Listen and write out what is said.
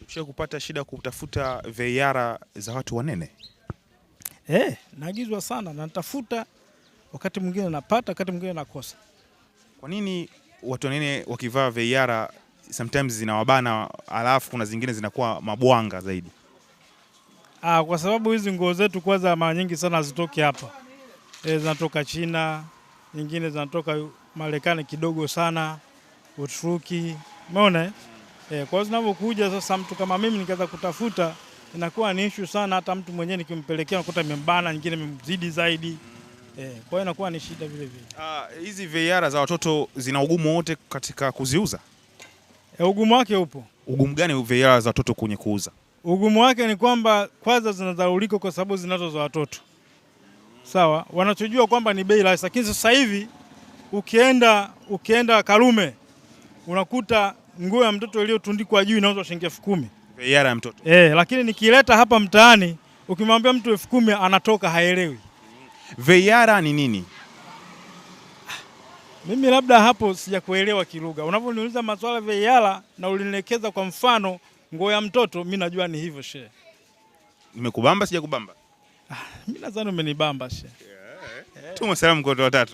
Ushawahi kupata shida kutafuta VAR za watu wanene? Naagizwa sana na natafuta, wakati mwingine napata, wakati mwingine nakosa. Kwa nini watu wanene wakivaa VAR sometimes zinawabana, alafu kuna zingine zinakuwa mabwanga zaidi? Kwa sababu hizi nguo zetu kwanza mara nyingi sana hazitoki hapa. Zinatoka China, nyingine zinatoka Marekani kidogo sana, Uturuki. Umeona? Kwa hiyo zinapokuja sasa, mtu kama mimi nikaanza kutafuta, inakuwa ni issue sana. Hata mtu mwenyewe nikimpelekea nakuta imembana, nyingine imemzidi zaidi. Kwa hiyo inakuwa ni shida vile vile. Hizi VAR za watoto zina ugumu wote katika kuziuza? Ugumu wake upo. Ugumu gani VAR za watoto kwenye kuuza? Ugumu wake ni kwamba kwanza zinadharurika kwa sababu zinazo za watoto. Sawa, wanachojua kwamba ni bei rahisi, lakini sasa hivi ukienda Karume unakuta nguo ya mtoto iliyotundikwa juu inauzwa shilingi 10,000. VAR ya mtoto. Lakini nikileta hapa mtaani ukimwambia mtu 10,000 anatoka haelewi. VAR ni nini? Mimi labda hapo sijakuelewa kilugha. Unaponiuliza maswala VAR na ulinielekeza kwa mfano nguo ya mtoto, mimi najua ni hivyo shehe. Nimekubamba sijakubamba? Mimi nadhani umenibamba shehe. Tuma salamu kwa watu watatu.